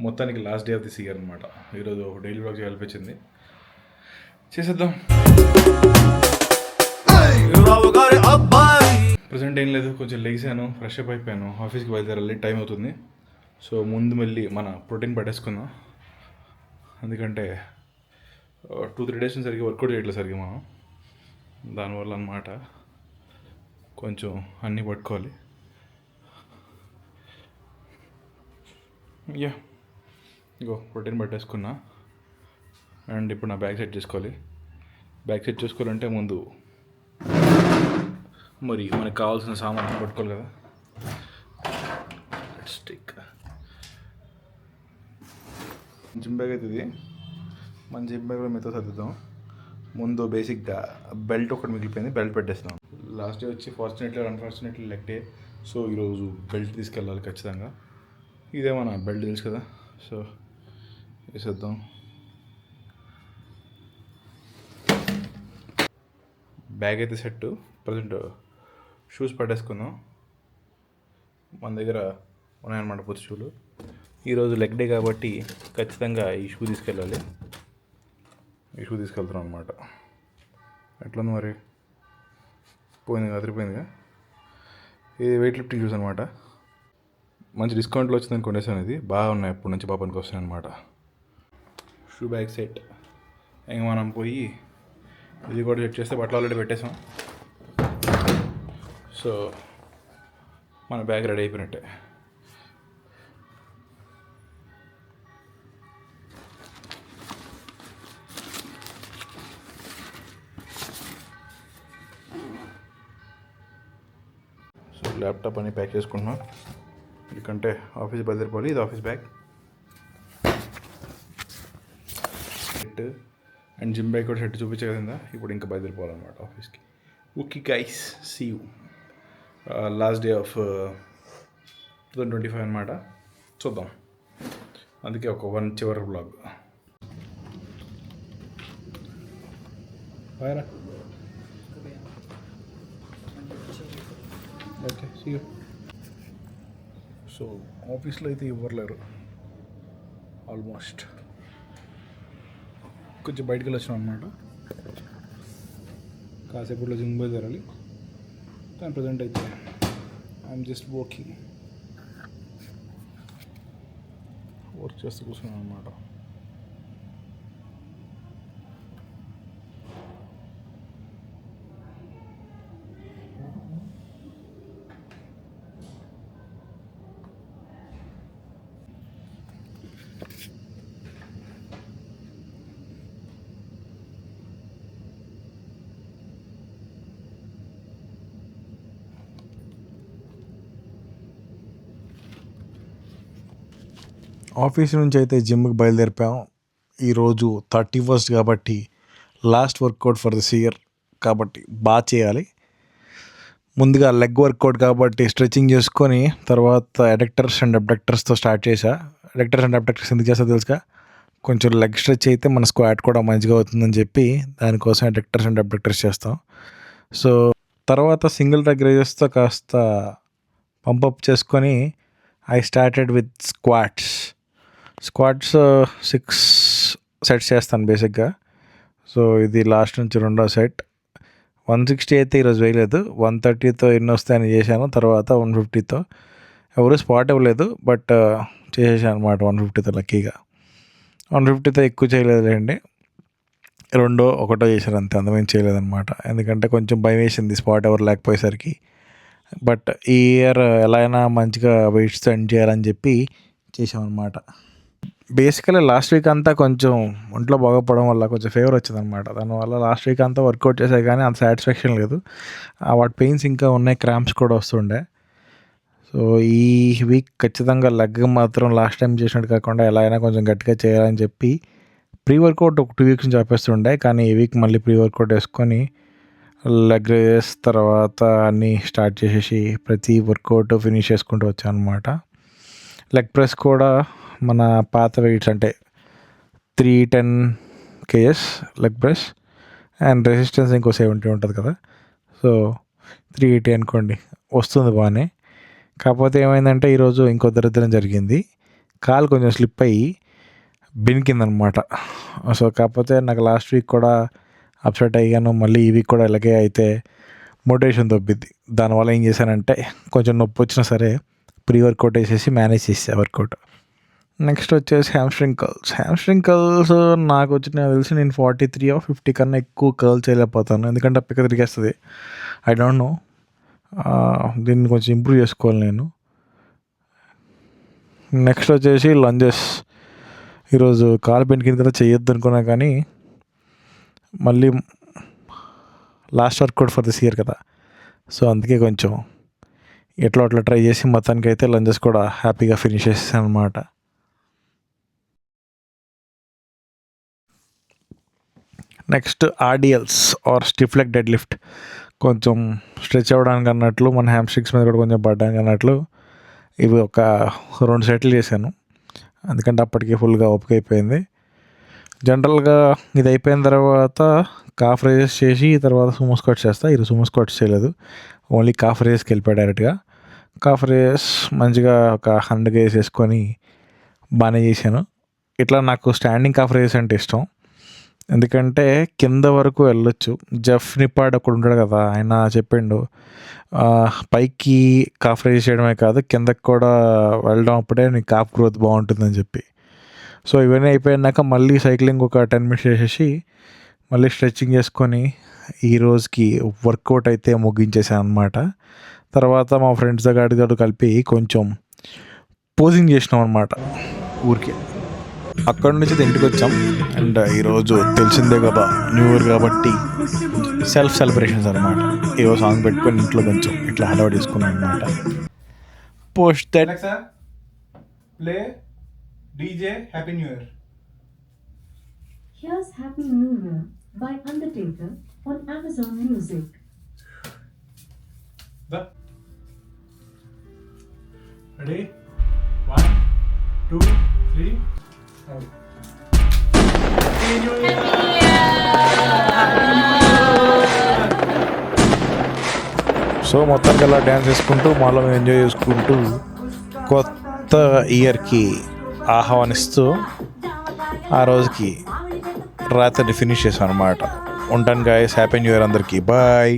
మొత్తానికి last day of this year అనమాట. ఈరోజు డైలీ బ్లాగ్ చేయాలనిపించింది, చేసేద్దాం. ప్రజెంట్ ఏం లేదు, కొంచెం లేచాను, ఫ్రెష్ అప్ అయిపోయాను, ఆఫీస్కి బయలుదేరాలి, టైం అవుతుంది. సో ముందు మళ్ళీ మన ప్రోటీన్ పట్టేసుకుందాం. ఎందుకంటే 2-3 డేస్ సరిగ్గా వర్కౌట్ చేయట్లేదు సరిగ్గా మనం, దానివల్ల అన్నమాట కొంచెం అన్నీ పట్టుకోవాలి. యా ఇగో ప్రోటీన్ పట్టేసుకున్నా. అండ్ ఇప్పుడు నా బ్యాగ్ సెట్ చేసుకోవాలి. బ్యాగ్ సెట్ చేసుకోవాలంటే ముందు మరి మనకు కావాల్సిన సామాన్ పట్టుకోవాలి కదా. స్టిక్ జిమ్ బ్యాగ్ అయితే ఇది, మన జిమ్ బ్యాగ్లో మీతో సర్దుదాం. ముందు బేసిక్గా బెల్ట్ ఒకటి మిగిలిపోయింది, బెల్ట్ పెట్టేస్తాం. లాస్ట్ డే వచ్చి fortunately unfortunately leg day, so ఈరోజు బెల్ట్ తీసుకెళ్ళాలి ఖచ్చితంగా. ఇదే మన బెల్ట్ తెలుసు కదా, సో వేసేద్దాం. బ్యాగ్ అయితే సెట్. Present shoes పట్టేసుకుందాం. మన దగ్గర ఉన్నాయన్నమాట పొత్తు షూలు. ఈరోజు లెగ్ డే కాబట్టి ఖచ్చితంగా ఈ షూ తీసుకెళ్ళాలి. ఈ షూ తీసుకెళ్తున్నాం అనమాట. ఎట్లుంది మరి, పోయిందిగా, అదిరిపోయిందిగా. ఇది వెయిట్ లిఫ్టింగ్ షూస్ అనమాట. మంచి డిస్కౌంట్లో వచ్చిందని కొనేసాను. ఇది బాగున్నాయి, ఎప్పటి నుంచి పాపనికి వస్తాయి అనమాట. Shoe bag set. ఇంక మనం పోయి ఇది కూడా సెట్ చేస్తే బట్టలు ఆల్రెడీ పెట్టేసాం. సో మన బ్యాగ్ రెడీ అయిపోయినట్టే. సో ల్యాప్టాప్ అని ప్యాక్ చేసుకుంటున్నాం, ఎందుకంటే ఆఫీస్ బయలుదేరిపోవాలి. ఇది office bag and gym bag కూడా సెట్ చూపించే కదా. ఇప్పుడు ఇంకా బయలుదేరిపోవాలన్నమాట ఆఫీస్కి. Okay guys, see you. Last day of 2025 అనమాట. చూద్దాం, అందుకే ఒక 1 చివరి బ్లాగ్. బాయ్ రా. Okay, see you. సో ఆఫీస్లో అయితే ఇవ్వలేరు ఆల్మోస్ట్. కొంచెం బయటకు వెళ్ళి వచ్చినాం అనమాట. కాసేపట్లో జిమ్ బయలుదేరాలి. కానీ ప్రజెంట్ అయితే ఐఎమ్ జస్ట్ వర్క్ చేస్తూ కూర్చున్నాను అనమాట. ఆఫీస్ నుంచి అయితే జిమ్కి బయలుదేరిపాం. ఈరోజు 31st కాబట్టి last workout for this year కాబట్టి బాగా చేయాలి. ముందుగా లెగ్ వర్కౌట్ కాబట్టి స్ట్రెచింగ్ చేసుకొని తర్వాత అడక్టర్స్ అండ్ అబ్డక్టర్స్తో స్టార్ట్ చేశా. అడక్టర్స్ అండ్ అబ్డక్టర్స్ ఎందుకు చేస్తా తెలుసుగా, కొంచెం లెగ్ స్ట్రెచ్ అయితే మన స్క్వాట్ కూడా మంచిగా అవుతుందని చెప్పి దానికోసం అడక్టర్స్ అండ్ అబ్డక్టర్స్ చేస్తాం. సో తర్వాత సింగిల్ లెగ్ రేజెస్తో కాస్త పంపప్ చేసుకొని I started with squats 6 sets చేస్తాను బేసిక్గా. సో ఇది లాస్ట్ నుంచి రెండో సెట్. 160 అయితే ఈరోజు వేయలేదు, 130తో ఎన్ని వస్తాయని చేశాను. తర్వాత 150తో ఎవరు స్పాట్ ఇవ్వలేదు, బట్ చేసేసాను అనమాట 150తో. లక్కీగా 150తో ఎక్కువ చేయలేదులేండి, 2-1 చేశారు అంతే, అంతమేం చేయలేదన్నమాట. ఎందుకంటే కొంచెం భయం వేసింది స్పాట్ ఎవరు లేకపోయేసరికి. బట్ ఈ ఇయర్ ఎలా అయినా మంచిగా వెయిట్స్తో ఎండ్ చేయాలని చెప్పి చేసామన్నమాట. బేసికలీ లాస్ట్ వీక్ అంతా కొంచెం ఒంట్లో బాగోపోవడం వల్ల కొంచెం ఫీవర్ వచ్చిందనమాట. దానివల్ల లాస్ట్ వీక్ అంతా వర్కౌట్ చేసాయి కానీ అంత సాటిస్ఫాక్షన్ లేదు. వాటి పెయిన్స్ ఇంకా ఉన్నాయి, క్రాంప్స్ కూడా వస్తుండే. సో ఈ వీక్ ఖచ్చితంగా లెగ్ మాత్రం లాస్ట్ టైం చేసినట్టు కాకుండా ఎలా అయినా కొంచెం గట్టిగా చేయాలని చెప్పి ప్రీ వర్కౌట్ ఒక 2 వీక్స్ నుంచి ఆపేస్తుండే. కానీ ఈ వీక్ మళ్ళీ ప్రీ వర్కౌట్ వేసుకొని లెగ్ రేస్ తర్వాత అన్నీ స్టార్ట్ చేసేసి ప్రతి వర్కౌట్ ఫినిష్ చేసుకుంటూ వచ్చాను అనమాట. లెగ్ ప్రెస్ కూడా మన పాత వెయిట్స్ అంటే 310 kgs leg press and resistance ఇంకో 70 ఉంటుంది కదా. సో 380 అనుకోండి, వస్తుంది బాగానే. కాకపోతే ఏమైందంటే ఈరోజు ఇంకో దరిద్రం జరిగింది. కాలు కొంచెం స్లిప్ అయ్యి బెనికిందనమాట. సో కాకపోతే నాకు లాస్ట్ వీక్ కూడా అప్సెట్ అయ్యాను. మళ్ళీ ఈ వీక్ కూడా ఇలాగే అయితే మోటివేషన్ దొబ్బిద్ది. దానివల్ల ఏం చేశానంటే కొంచెం నొప్పి వచ్చినా సరే ప్రీ వర్కౌట్ వేసేసి మేనేజ్ చేసే వర్కౌట్. నెక్స్ట్ వచ్చేసి హ్యామ్స్ట్రింగ్ కర్ల్స్ నాకు నాకు తెలిసి నేను 43 or 50 కన్నా ఎక్కువ కర్ల్ చేయలేకపోతాను, ఎందుకంటే పిక్క తిరిగేస్తుంది. ఐ డోంట్ నో, దీన్ని కొంచెం ఇంప్రూవ్ చేసుకోవాలి నేను. నెక్స్ట్ వచ్చేసి లంజెస్. ఈరోజు కాలు బెనికిన తర్వాత చేయొద్దు అనుకున్నా, కానీ మళ్ళీ last workout for this year కదా, సో అందుకే కొంచెం ఎట్లా అట్లా ట్రై చేసి మొత్తానికి అయితే లంజెస్ కూడా హ్యాపీగా ఫినిష్ చేసేసాను అనమాట. Next RDLs are stiff leg dead lift. కొంచెం స్ట్రెచ్ అవ్వడానికి అన్నట్లు, మన హ్యామ్స్ట్రింగ్స్ మీద కూడా కొంచెం పడడానికి అన్నట్లు ఇవి ఒక 2 సెట్లు చేశాను, ఎందుకంటే అప్పటికి ఫుల్గా ఓపిక అయిపోయింది. జనరల్గా ఇది అయిపోయిన తర్వాత కాఫ్ రైజెస్ చేసి తర్వాత సుమో స్క్వాట్స్ చేస్తా. ఈరోజు సుమో స్క్వాట్స్ చేయలేదు, ఓన్లీ కాఫ్ రైజెస్కి వెళ్ళిపోయా డైరెక్ట్గా. కాఫ్ రైజెస్ మంచిగా ఒక 100 గేస్ వేసుకొని బాగానే చేశాను. ఇట్లా నాకు స్టాండింగ్ కాఫ్ రైజెస్ అంటే ఇష్టం, ఎందుకంటే కింద వరకు వెళ్ళొచ్చు. జెఫ్ నిపాడ్ ఒకడు ఉంటాడు కదా, ఆయన చెప్పిండు పైకి కాఫ్ రైజ్ చేయడమే కాదు కిందకి కూడా వెళ్ళడం, అప్పుడే నీ కాఫ్ గ్రోత్ బాగుంటుందని చెప్పి. సో ఇవన్నీ అయిపోయినాక మళ్ళీ సైక్లింగ్ ఒక 10 minutes చేసేసి మళ్ళీ స్ట్రెచ్చింగ్ చేసుకొని ఈ రోజుకి వర్కౌట్ అయితే ముగించేసాను అనమాట. తర్వాత మా ఫ్రెండ్స్ దగ్గర కలిపి కొంచెం పోజింగ్ చేసినాం అనమాట ఊరికే. అక్కడ నుంచి ఇంటికి వచ్చాం. అండ్ ఈరోజు తెలిసిందే కదా న్యూ ఇయర్ కాబట్టి సెల్ఫ్ సెలబ్రేషన్స్ అనమాట. ఏవో సాంగ్ పెట్టుకొని ఇంట్లో కొంచెం ఇట్లా హడావిడి చేసుకున్నాను అనమాట. Post that play DJ happy new year. Here's Happy New Year by Undertaker on Amazon Music. Ready? 1, 2, 3. Happy New Year! So మొత్తానికి అలా డ్యాన్స్ చేసుకుంటూ మాలో ఎంజాయ్ చేసుకుంటూ కొత్త ఇయర్కి ఆహ్వానిస్తూ ఆ రోజుకి రాత్రి ఫినిష్ చేసాం అనమాట. ఉంటాను గాయస్, హ్యాపీ న్యూ ఇయర్ అందరికీ, బాయ్.